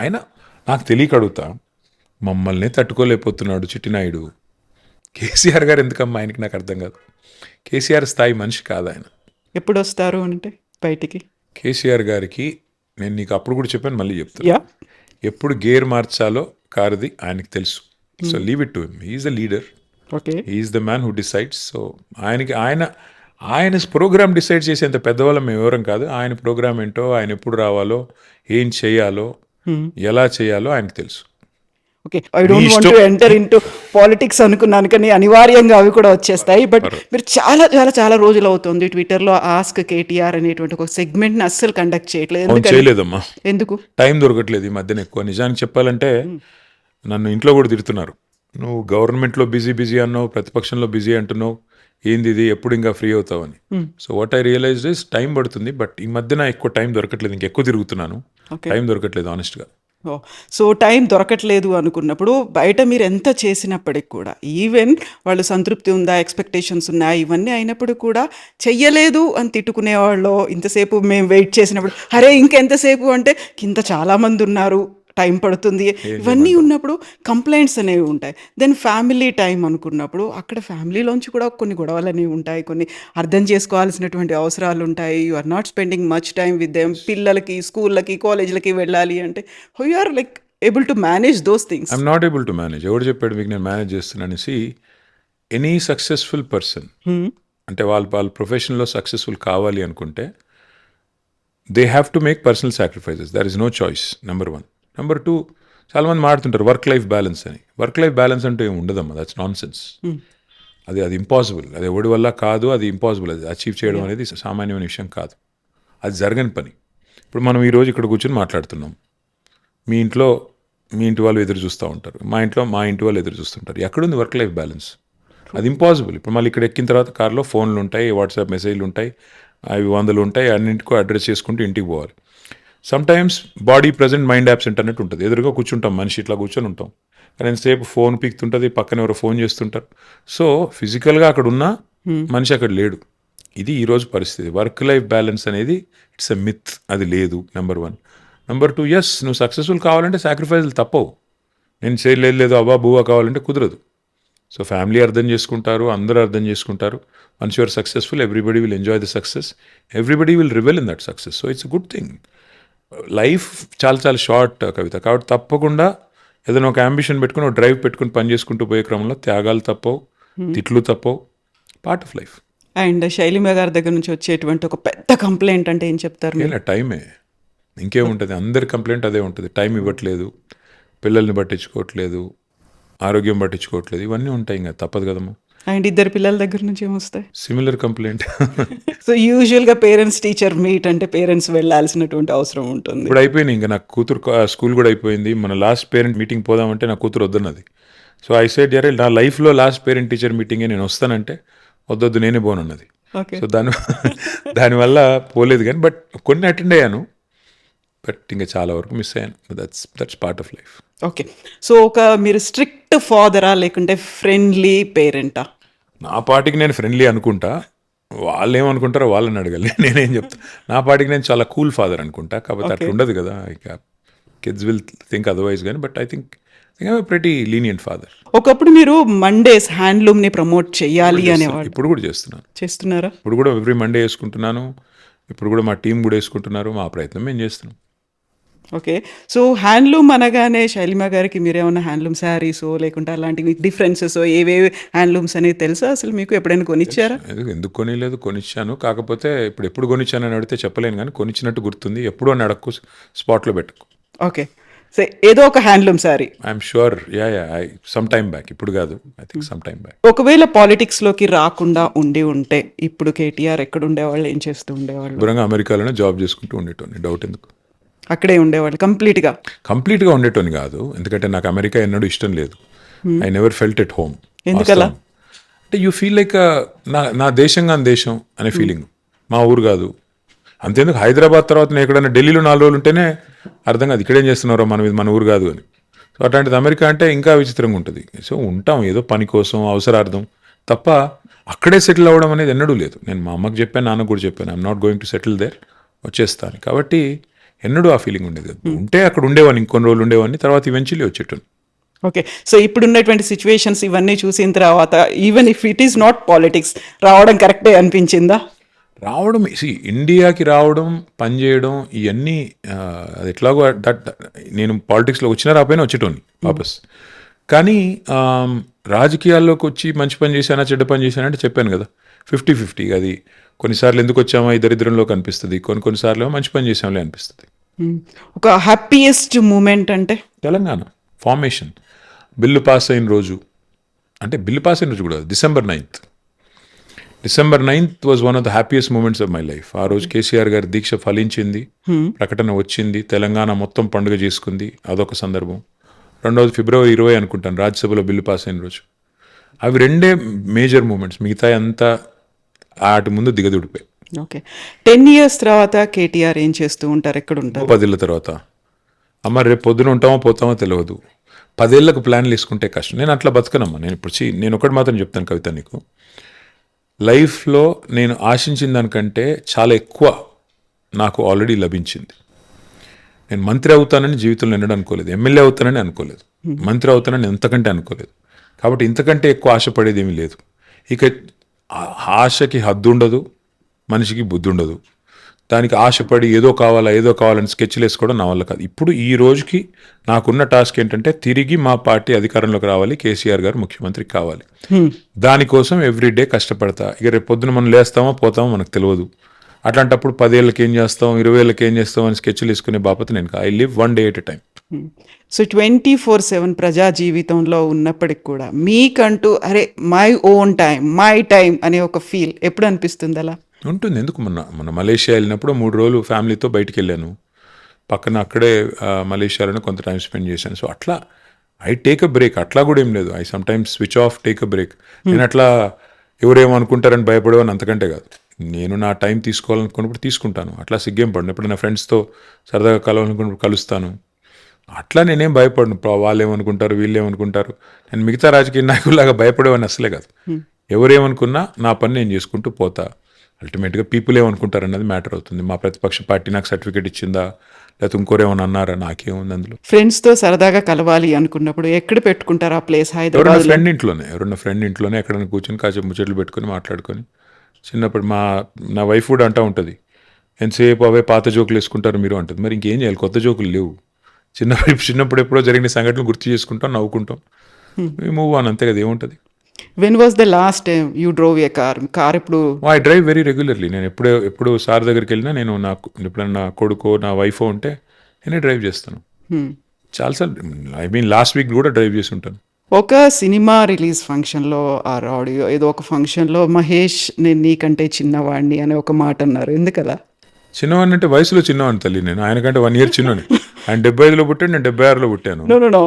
అయినా నాకు తెలియక అడుగుతా, మమ్మల్ని తట్టుకోలేకపోతున్నాడు చిట్టినాయుడు, కేసీఆర్ గారు ఎందుకమ్మా ఆయనకి, నాకు అర్థం కాదు. కేసీఆర్ స్థాయి మనిషి కాదు ఆయన. ఎప్పుడు వస్తారు అంటే బయటికి? కేసీఆర్ గారికి నేను నీకు అప్పుడు కూడా చెప్పాను, మళ్ళీ చెప్తాను. యా, ఎప్పుడు గేర్ మార్చాలో కారుది ఆయనకి తెలుసు. So leave it to him, he's the leader, okay. He's the man who decides. So ఆయన ప్రోగ్రామ్ డిసైడ్ చేసేంత పెద్దవాళ్ళం మేము ఎవరం కాదు. ఆయన ప్రోగ్రామ్ ఏంటో, ఆయన ఎప్పుడు రావాలో, ఏం చేయాలో, ఎలా చేయాలో ఆయనకు తెలుసు. Okay, I don't want to enter into politics అనుకున్నాను, కానీ అనివార్యంగా అవి కూడా వచ్చేస్తాయి. బట్ మీరు చాలా చాలా చాలా రోజులు అవుతుంది ట్విట్టర్లో ఆస్క్ కేటీఆర్ అనేటువంటి ఒక సెగ్మెంట్ని అస్సలు కండక్ట్ చేయట్లేదు. చేయలేదమ్మా, ఎందుకు? టైం దొరకట్లేదు ఈ మధ్యన ఎక్కువ. నిజానికి చెప్పాలంటే నన్ను ఇంట్లో కూడా తిడుతున్నారు, నువ్వు గవర్నమెంట్లో బిజీ అన్నావు, ప్రతిపక్షంలో బిజీ అంటున్నావు, ఏంది ఇది, ఎప్పుడు ఇంకా ఫ్రీ అవుతావని. So what I realise is time పడుతుంది, బట్ ఈ మధ్యన ఎక్కువ టైం దొరకట్లేదు, ఇంకెక్కువ తిరుగుతున్నాను, టైం దొరకట్లేదు ఆనెస్ట్గా. సో టైం దొరకట్లేదు అనుకున్నప్పుడు బయట మీరు ఎంత చేసినప్పటికి కూడా, ఈవెన్ వాళ్ళు సంతృప్తి ఉందా, ఎక్స్పెక్టేషన్స్ ఉన్నాయా, ఇవన్నీ అయినప్పుడు కూడా చెయ్యలేదు అని తిట్టుకునేవాళ్ళు. ఇంతసేపు మేము వెయిట్ చేసినప్పుడు అరే ఇంకెంతసేపు అంటే కింద చాలామంది ఉన్నారు, టైం పడుతుంది, ఇవన్నీ ఉన్నప్పుడు కంప్లైంట్స్ అనేవి ఉంటాయి. దెన్ ఫ్యామిలీ టైం అనుకున్నప్పుడు అక్కడ ఫ్యామిలీలోంచి కూడా కొన్ని గొడవలు అనేవి ఉంటాయి, కొన్ని అర్థం చేసుకోవాల్సినటువంటి అవసరాలు ఉంటాయి. You are not spending much time with them. పిల్లలకి స్కూళ్ళకి కాలేజీలకి వెళ్ళాలి అంటే how you are like able to manage those things? I'm not able to manage. ఎవరు చెప్పాడు మీకు నేను మేనేజ్ చేస్తున్నాను? ఎనీ సక్సెస్ఫుల్ పర్సన్ అంటే వాళ్ళ ప్రొఫెషన్లో సక్సెస్ఫుల్ కావాలి అనుకుంటే they have to make personal sacrifices. There is no choice, number 1. Number 2, చాలామంది మాట్లాడుతుంటారు వర్క్ లైఫ్ బ్యాలెన్స్ అని. వర్క్ లైఫ్ బ్యాలెన్స్ అంటే ఏమి ఉండదమ్మా, దట్స్ నాన్ సెన్స్. అది ఇంపాసిబుల్, అది ఎవడి వల్ల కాదు, అది ఇంపాసిబుల్. అది అచీవ్ చేయడం అనేది సామాన్యమైన విషయం కాదు, అది జరగని పని. ఇప్పుడు మనం ఈరోజు ఇక్కడ కూర్చొని మాట్లాడుతున్నాం, మీ ఇంటి వాళ్ళు ఎదురు చూస్తూ ఉంటారు, మా ఇంటి వాళ్ళు ఎదురు చూస్తుంటారు. ఎక్కడుంది వర్క్ లైఫ్ బ్యాలెన్స్? అది ఇంపాసిబుల్. ఇప్పుడు మళ్ళీ ఇక్కడ ఎక్కిన తర్వాత కార్లో ఫోన్లు ఉంటాయి, వాట్సాప్ మెసేజ్లు ఉంటాయి, అవి 100 ఉంటాయి, అన్నింటికో అడ్రస్ చేసుకుంటూ ఇంటికి పోవాలి. Sometimes body present, mind absent అన్నట్టు ఉంటుంది. ఎదురుగా కూర్చుంటాం, మనిషి ఇట్లా కూర్చొని ఉంటాం, కానీ ఎంతసేపు ఫోన్ పీకుతుంటుంది, పక్కన ఎవరో ఫోన్ చేస్తుంటారు. సో ఫిజికల్గా అక్కడ ఉన్న మనిషి అక్కడ లేడు. ఇది ఈరోజు పరిస్థితి. వర్క్ లైఫ్ బ్యాలెన్స్ అనేది ఇట్స్ ఎ మిత్, అది లేదు, నెంబర్ 1. నెంబర్ 2, ఎస్ నువ్వు సక్సెస్ఫుల్ కావాలంటే సాక్రిఫైస్లు తప్పవు. నేను చేయలేదు అబ్బా బువ్వా కావాలంటే కుదరదు. సో ఫ్యామిలీ అర్థం చేసుకుంటారు, అందరూ అర్థం చేసుకుంటారు. Once you're successful, everybody will enjoy the success, everybody will revel in that success. So it's a good thing. Life చాలా చాలా షార్ట్ కవిత, కాబట్టి తప్పకుండా ఏదైనా ఒక అంబిషన్ పెట్టుకుని, ఒక డ్రైవ్ పెట్టుకుని పని చేసుకుంటూ పోయే క్రమంలో త్యాగాలు తప్పవు, తిట్లు తప్పవు, part of life. And Shailima గారి దగ్గర నుంచి వచ్చేటువంటి ఒక పెద్ద కంప్లైంట్ అంటే ఏం చెప్తారు? టైమే, ఇంకేముంటుంది, అందరి కంప్లైంట్ అదే ఉంటుంది. టైం ఇవ్వట్లేదు, పిల్లల్ని పట్టించుకోవట్లేదు, ఆరోగ్యం పట్టించుకోవట్లేదు, ఇవన్నీ ఉంటాయి, ఇంకా తప్పదు కదమ్మా. అండ్ 2 పిల్లల దగ్గర నుంచి ఏమొస్తాయి? Similar complaint. సో యూజువల్గా పేరెంట్స్ టీచర్ మీట్ అంటే పేరెంట్స్ వెళ్ళాల్సినటువంటి అవసరం ఉంటుంది. ఇప్పుడు అయిపోయింది, ఇంకా నాకు కూతురు స్కూల్ కూడా అయిపోయింది. మన లాస్ట్ పేరెంట్ మీటింగ్ పోదామంటే నా కూతురు వద్దన్నది. సో ఐ సైడ్ జరే నా లైఫ్లో లాస్ట్ పేరెంట్ టీచర్ మీటింగే నేను వస్తానంటే వద్దొద్దు నేనే పోనున్నది. సో దానివల్ల పోలేదు, కానీ బట్ కొన్ని అటెండ్ అయ్యాను, బట్ ఇంకా చాలా వరకు మిస్ అయ్యాను. That's part of life. Okay, so మీరు స్ట్రిక్ట్ ఫాదరా లేకుంటే ఫ్రెండ్లీ పేరెంటా? నా పాటికి నేను ఫ్రెండ్లీ అనుకుంటా, వాళ్ళు ఏమనుకుంటారో వాళ్ళని అడగాలి, నేనేం చెప్తా. నా పాటికి నేను చాలా కూల్ ఫాదర్ అనుకుంటా, కాబట్టి అట్లా ఉండదు కదా, ఇక కిడ్స్ విల్ థింక్ అదర్వైజ్, కానీ but I think pretty lenient father. ఒకప్పుడు మీరు మండేస్ హ్యాండ్లూమ్ని ప్రమోట్ చేయాలి అనేవాళ్ళు, ఇప్పుడు కూడా చేస్తున్నారా? ఇప్పుడు కూడా ఎవ్రీ మండే వేసుకుంటున్నాను, ఇప్పుడు కూడా మా టీం కూడా వేసుకుంటున్నారు, మా ప్రయత్నం మేము చేస్తున్నాం. ఓకే, సో హ్యాండ్లూమ్ అనగానే శైలిమ గారికి మీరేమన్నా హ్యాండ్లూమ్ శారీసో లేకుంటే అలాంటివి డిఫరెన్సెస్ ఏవేవి హ్యాండ్లూమ్స్ అనేది తెలుసా? అసలు మీకు ఎప్పుడైనా కొనిచ్చారా? ఎందుకు కొనిలేదు, కొనిచ్చాను. కాకపోతే ఎప్పుడు కొనిచ్చానని అడిగితే చెప్పలేను, కానీ కొనిచ్చినట్టు గుర్తుంది. ఎప్పుడు అని అడక్కు, స్పాట్లో పెట్టకు. ఓకే, సో ఏదో ఒక handloom sari I'm sure, some time back, ఇప్పుడు కాదు, I think some time back. ఒకవేళ పాలిటిక్స్లోకి రాకుండా ఉంటే ఇప్పుడు కేటీఆర్ ఎక్కడ ఉండేవాళ్ళు, ఏం చేస్తూ ఉండేవాళ్ళు? దూరంగా అమెరికాలోనే జాబ్ చేసుకుంటూ ఉండేటోని, డౌట్ ఎందుకు? అక్కడే ఉండేవాళ్ళు కంప్లీట్గా ఉండేటోని కాదు, ఎందుకంటే నాకు అమెరికా ఎన్నడూ ఇష్టం లేదు. I never felt at home. ఎందుకలా? అంటే యూ ఫీల్ లైక్ నా దేశంగా దేశం అనే ఫీలింగ్, మా ఊరు కాదు. అంతేందుకు హైదరాబాద్ తర్వాత నేను ఎక్కడైనా ఢిల్లీలో 4 రోజులు ఉంటేనే అర్థం కాదు, ఇక్కడేం చేస్తున్నారో మన ఊరు కాదు అని. సో అట్లాంటిది అమెరికా అంటే ఇంకా విచిత్రంగా ఉంటుంది. సో ఉంటాం ఏదో పని కోసం, అవసరార్థం తప్ప అక్కడే సెటిల్ అవ్వడం అనేది ఎన్నడూ లేదు. నేను మా అమ్మకి చెప్పాను, నాన్నకు కూడా చెప్పాను, I'm not going to settle there, వచ్చేస్తాను. కాబట్టి ఎన్నడూ ఆ ఫీలింగ్ ఉండేది కదా. ఉంటే అక్కడ ఉండేవాడిని, ఇంకొన్ని రోజులు ఉండేవాడిని, తర్వాత ఈవెన్చువల్లీ వచ్చేటాను. ఓకే. సో ఇప్పుడున్నటువంటి సిచ్యువేషన్స్ ఇవన్నీ చూసిన తర్వాత even if it is not politics రావడం కరెక్టే అనిపించిందా? రావడం ఇండియాకి రావడం, పనిచేయడం ఇవన్నీ అది ఎట్లాగో నేను పాలిటిక్స్లో వచ్చినా రాపోయినా వచ్చేటోని వాపస్. కానీ రాజకీయాల్లోకి వచ్చి మంచి పని చేశానా చెడ్డ పని చేశానా అంటే చెప్పాను కదా, 50-50. అది కొన్నిసార్లు ఎందుకు వచ్చామా ఈ దరిద్రంలో కనిపిస్తుంది, కొన్నిసార్లు మంచి పని చేసాంలే అనిపిస్తుంది. ఒక హ్యాపీయెస్ట్ మూమెంట్ అంటే తెలంగాణ ఫార్మేషన్, బిల్లు పాస్ అయిన రోజు, అంటే బిల్లు పాస్ అయిన రోజు కూడా December 9th was one of the happiest moments of my life. ఆ రోజు కేసీఆర్ గారి దీక్ష ఫలించింది, ప్రకటన వచ్చింది, తెలంగాణ మొత్తం పండుగ చేసుకుంది, అదొక సందర్భం. రెండవది February 20 అనుకుంటాను, రాజ్యసభలో బిల్లు పాస్ అయిన రోజు. అవి రెండే మేజర్ మూమెంట్స్, మిగతా అంతా వాటి ముందు దిగదుడిపోయి. ఓకే. 10 years తర్వాత కేటీఆర్ ఏం చేస్తూ ఉంటారు, ఎక్కడ ఉంటారు? 10 ఏళ్ళ తర్వాత అమ్మ రేపు పొద్దున ఉంటామో పోతామో తెలియదు. 10 ఏళ్ళకు ప్లాన్లు వేసుకుంటే కష్టం. నేను అట్లా బతకనమ్మా. నేను ఇప్పుడు నేను ఒకటి మాత్రం చెప్తాను కవిత, నీకు లైఫ్లో నేను ఆశించిన దానికంటే చాలా ఎక్కువ నాకు ఆల్రెడీ లభించింది. నేను మంత్రి అవుతానని జీవితంలో ఎన్నడూ అనుకోలేదు, ఎమ్మెల్యే అవుతానని అనుకోలేదు, మంత్రి అవుతానని ఎంతకంటే అనుకోలేదు. కాబట్టి ఇంతకంటే ఎక్కువ ఆశపడేది ఏమీ లేదు. ఇక ఆశకి హద్దు ఉండదు, మనిషికి బుద్ధి ఉండదు. దానికి ఆశపడి ఏదో కావాలని స్కెచ్లు వేసుకోవడం నా వల్ల కాదు. ఇప్పుడు ఈ రోజుకి నాకున్న టాస్క్ ఏంటంటే తిరిగి మా పార్టీ అధికారంలోకి రావాలి, కేసీఆర్ గారు ముఖ్యమంత్రి కావాలి. దానికోసం ఎవ్రీడే కష్టపడతా. ఇక రేపు పొద్దున మనం లేస్తామో పోతామో మనకు తెలియదు. అట్లాంటప్పుడు 10 ఏళ్ళకి ఏం చేస్తాం, 20 ఏళ్ళకి ఏం చేస్తాం అని స్కెచ్లు వేసుకునే బాపత నేను. I live one day at a time. So 24/7 ప్రజా జీవితంలో ఉన్నప్పటికి కూడా మీకంటూ అరే my own time, my time అనే ఒక ఫీల్ ఎప్పుడు అనిపిస్తుంది అలా? ఉంటుంది. ఎందుకు మొన్న మలేషియా వెళ్ళినప్పుడు 3 రోజులు ఫ్యామిలీతో బయటికి వెళ్ళాను. పక్కన అక్కడే మలేషియాలోనే కొంత టైం స్పెండ్ చేశాను. సో అట్లా ఐ టేక్ అ బ్రేక్. అట్లా కూడా ఏం లేదు, I some times switch off, take a break. నేను అట్లా ఎవరేమనుకుంటారని భయపడేవాని అంతకంటే కాదు. నేను నా టైం తీసుకోవాలనుకున్నప్పుడు తీసుకుంటాను. అట్లా సిగ్గేం పడను. ఎప్పుడు నా ఫ్రెండ్స్తో సరదాగా కలవాలనుకున్నప్పుడు కలుస్తాను. అట్లా నేనేం భయపడను. వాళ్ళు ఏమనుకుంటారు, వీళ్ళు ఏమనుకుంటారు. నేను మిగతా రాజకీయ నాయకుల్లాగా భయపడేవాడిని అసలే కాదు. ఎవరేమనుకున్నా నా పని నేను చేసుకుంటూ పోతా. అల్టిమేట్గా పీపుల్ ఏమనుకుంటారు అన్నది మ్యాటర్ అవుతుంది. మా ప్రతిపక్ష పార్టీ నాకు సర్టిఫికేట్ ఇచ్చిందా, లేకపోతే ఇంకోరేమన్నా అన్నారా, నాకేముంది అందులో. ఫ్రెండ్స్తో సరదాగా కలవాలి అనుకున్నప్పుడు ఎక్కడ పెట్టుకుంటారు ఆ ప్లేస్? ఎవరైనా హైదరాబాద్ ఫ్రెండ్ ఇంట్లోనే ఎక్కడైనా కూర్చొని కాసేపు ముచ్చట్లు పెట్టుకొని మాట్లాడుకొని. చిన్నప్పుడు నా వైఫ్ కూడా అంటూ ఉంటుంది, ఎంతసేపు అవే పాత జోకులు వేసుకుంటారు మీరు అంటుంది. మరి ఇంకేం చేయాలి, కొత్త జోకులు లేవు. చిన్నప్పుడు ఎప్పుడో జరిగిన సంఘటనలు గుర్తు చేసుకుంటాం, నవ్వుకుంటాం, మూవ్ ఆన్, అంతే కదా, ఏముంటుంది. When was the last time you drove A car? ఇప్పుడు ఐ డ్రైవ్ వెరీ రెగ్యులర్లీ. నేను ఎప్పుడు సార్ దగ్గరికి వెళ్ళినా నేను ఎప్పుడైనా నా కొడుకో నా వైఫో ఉంటే నేనే డ్రైవ్ చేస్తాను. చాలాసార్లు లాస్ట్ వీక్ కూడా డ్రైవ్ చేసి ఉంటాను. ఒక సినిమా రిలీజ్ ఫంక్షన్లో ఆర్ ఆడియో ఏదో ఒక ఫంక్షన్లో మహేష్ నేను నీకంటే చిన్నవాడిని అనే ఒక మాట అన్నారు, ఎందుకలా? చిన్నవాడిని అంటే వయసులో చిన్నవాడిని తల్లి, నేను ఆయనకంటే 1 year చిన్నవాడిని. ఆయన 75లో పుట్టాను, నేను 76లో పుట్టాను. నో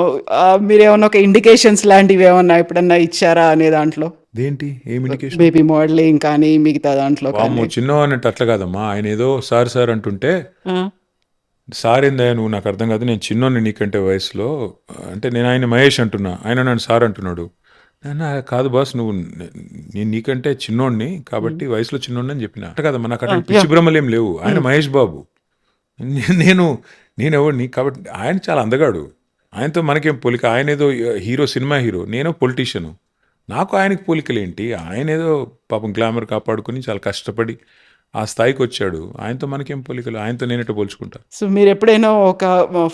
మీరేమన్నా ఒక ఇండికేషన్స్ లాంటివి ఏమన్నా ఎప్పుడన్నా ఇచ్చారా అనే దాంట్లో? దేంటి, ఏం ఇండికేషన్? మేబీ మోడలింగ్ కానీ మిగతా దాంట్లో కానీ. చిన్నవాడిని అంటే అట్లా కాదమ్మా. ఆయన ఏదో సార్ అంటుంటే సార్ ఏందయ్యా నువ్వు, నాకు అర్థం కాదు, నేను చిన్నోని నీకంటే వయసులో అంటే నేను ఆయన మహేష్ అంటున్నా, ఆయన నన్ను సార్ అంటున్నాడు. కాదు బాస్, నేను నీకంటే చిన్నోడిని కాబట్టి వయసులో చిన్నోడిని అని చెప్పిన. అంటే కదమ్మా, నాకు అట్లా పిచ్చి భ్రమలు ఏం లేవు. ఆయన మహేష్ బాబు, నేను ఎవరిని కాబట్టి. ఆయన చాలా అందగాడు, ఆయనతో మనకేం పోలిక. ఆయన ఏదో హీరో, సినిమా హీరో, నేనో పొలిటీషియను. నాకు ఆయనకి పోలికలేంటి? ఆయన ఏదో పాపం గ్లామర్ కాపాడుకుని చాలా కష్టపడి ఆ స్థాయికి వచ్చాడు. ఆయనతో మనకేం పోలికలు, ఆయనతో నేనెట్టు పోల్చుకుంటా. సో మీరు ఎప్పుడైనా ఒక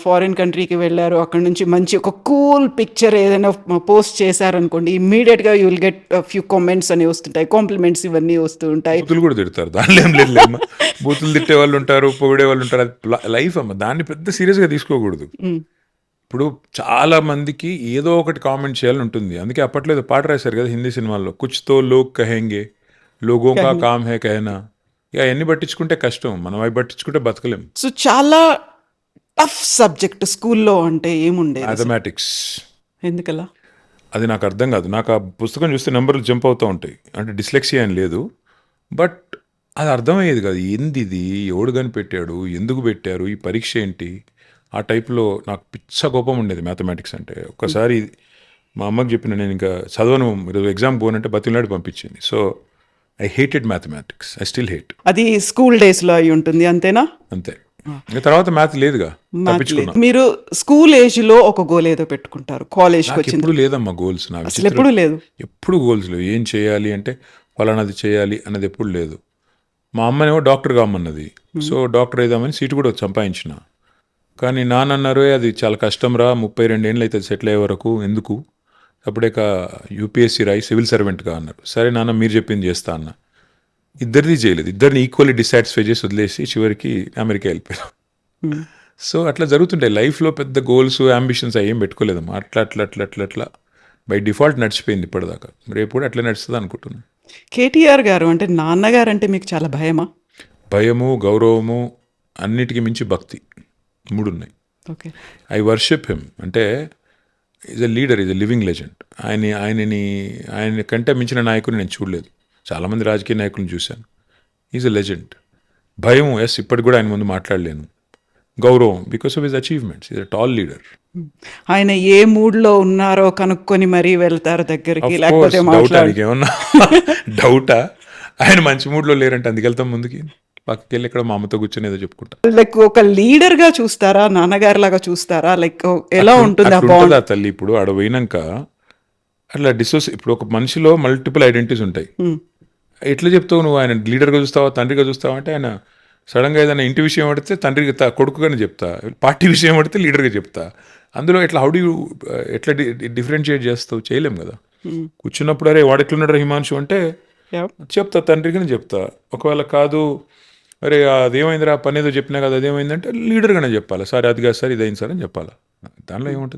ఫారిన్ కంట్రీకి వెళ్ళారు, అక్కడ నుంచి మంచి ఒక కూల్ పిక్చర్ ఏదైనా పోస్ట్ చేశారనుకోండి, ఇమ్మీడియట్గా you will get few comments అని వస్తుంటాయి, కాంప్లిమెంట్స్ ఇవన్నీ వస్తూ ఉంటాయి. బూతులు కూడా తిడతారు, దానిలో ఏం లేదు. బూతులు తిట్టే వాళ్ళు ఉంటారు, పొగిడే వాళ్ళు ఉంటారు. అది లైఫ్ అమ్మ, దాన్ని పెద్ద సీరియస్గా తీసుకోకూడదు. ఇప్పుడు చాలా మందికి ఏదో ఒకటి కామెంట్ చేయాలని ఉంటుంది. అందుకే అప్పట్లో ఏదో పాట రాశారు కదా హిందీ సినిమాల్లో, కుచ్ తో లోగ్ కహెంగే లోగోं का काम है कहना. ఇక అవన్నీ పట్టించుకుంటే కష్టం, మనం అవి పట్టించుకుంటే బతకలేం. సో చాలా టఫ్ సబ్జెక్ట్ స్కూల్లో అంటే ఏముండే? మ్యాథమెటిక్స్. ఎందుకలా? అది నాకు అర్థం కాదు. నాకు ఆ పుస్తకం చూస్తే నెంబర్లు జంప్ అవుతూ ఉంటాయి. అంటే డిస్లెక్సియా అని లేదు, బట్ అది అర్థమయ్యేది కాదు. ఏంది ఇది, ఎవడు కనిపెట్టాడు, ఎందుకు పెట్టారు, ఈ పరీక్ష ఏంటి, ఆ టైప్లో నాకు పిచ్చ కోపం ఉండేది మ్యాథమెటిక్స్ అంటే. ఒక్కసారి మా అమ్మకి చెప్పిన, నేను ఇంకా చదవను, ఈరోజు ఎగ్జామ్ పోనంటే బతిలాడి పంపించింది. So I hated mathematics, I still hate. అది స్కూల్ డేస్లో అయి ఉంటుంది, అంతేనా? అంతే. ఇంకా తర్వాత మ్యాథ్ లేదుగా, మ్యాథ్ తప్పించుకున్నా. లేదు. మీరు స్కూల్ ఏజ్‌లో ఒక గోల్ ఏదో పెట్టుకుంటారు. కాలేజ్‌కి నాకు వచ్చిన ఎప్పుడు లేదమ్మా గోల్స్. నా అసలు ఎప్పుడూ లేదు. ఎప్పుడు గోల్స్ లేవు. ఏం చేయాలి అంటే ఫలానాది చేయాలి అన్నది ఎప్పుడు లేదు. మా అమ్మనేమో డాక్టర్ కామన్నది. సో డాక్టర్ అయిదామని సీటు కూడా సంపాదించిన. కానీ నాన్న అన్నారు, "ఏ, అది చాలా కష్టం రా, 32 ఏళ్ళు అవుతుంది సెటిల్ అయ్యే వరకు, ఎందుకు అప్పుడేక యూపీఎస్సీ రాయి సివిల్ సర్వెంట్గా" అన్నారు. సరే నాన్న మీరు చెప్పింది చేస్తా అన్న. ఇద్దరిది చేయలేదు. ఇద్దరిని ఈక్వల్లీ డిసాటిస్ఫై చేసి వదిలేసి చివరికి అమెరికా వెళ్ళిపోయాను. సో అట్లా జరుగుతుంటాయి లైఫ్లో. పెద్ద గోల్స్ అంబిషన్స్ అవి ఏం పెట్టుకోలేదమ్మా. అట్లా అట్లా అట్లా అట్లా అట్లా బై డిఫాల్ట్ నడిచిపోయింది ఇప్పటిదాకా. రేపు కూడా అట్లా నడుస్తుంది అనుకుంటున్నాను. కేటీఆర్ గారు అంటే నాన్నగారు అంటే మీకు చాలా భయమా? భయము, గౌరవము, అన్నిటికీ మించి భక్తి, మూడు ఉన్నాయి. ఓకే. I worship him. అంటే is a leader, is a living legend. ఆయన కంటే మించిన నాయకుని నేను చూడలేదు. చాలామంది రాజకీయ నాయకులను చూశాను. Is a legend. భయం, ఎస్, ఇప్పటికి కూడా ఆయన ముందు మాట్లాడలేను. గౌరవం because of his achievements. Is a tall leader. ఆయన ఏ మూడ్‌లో ఉన్నారో కనుక్కొని మరీ వెళ్తారు దగ్గరికి, లేకపోతే డౌటానికి ఏమన్నా డౌటా? ఆయన మంచి మూడ్లో లేరంటే అందుకెళ్తాం ముందుకి. పక్కకి వెళ్ళి ఇక్కడ మా అమ్మతో కూర్చొని ఏదో చెప్పుకుంటా. లైక్ ఒక లీడర్‌గా చూస్తారా? నాన్నగారి లాగా చూస్తారా? లైక్ ఎలా ఉంటుంది ఆ బాండ్? అట్లుంటుందా తల్లి? ఇప్పుడు ఆడ పోయినాక అట్లా ఇప్పుడు ఒక మనిషిలో మల్టిపుల్ ఐడెంటిటీస్ ఉంటాయి. ఎట్లా చెప్తావు నువ్వు? ఆయన లీడర్గా చూస్తావా, తండ్రిగా చూస్తావా అంటే ఆయన సడన్గా ఏదైనా ఇంటి విషయం పడితే తండ్రికి కొడుకుగానే చెప్తా, పార్టీ విషయం పడితే లీడర్గా చెప్తా. అందులో ఎట్లా ఎట్లా డిఫరెన్షియేట్ చేస్తావు? చేయలేం కదా. కూర్చున్నప్పుడు అరే వాడు ఎట్లున్నాడు హిమాంశు అంటే చెప్తా, తండ్రిగానే చెప్తా. ఒకవేళ కాదు, అరే అదేమైందిరా, పని ఏదో చెప్పినా కదా అదేమైందంటే లీడర్గానే చెప్పాలి. సార్ అది కాదు సార్, ఇదైంది సార్ అని చెప్పాలి. దానిలో ఏముంటుంది?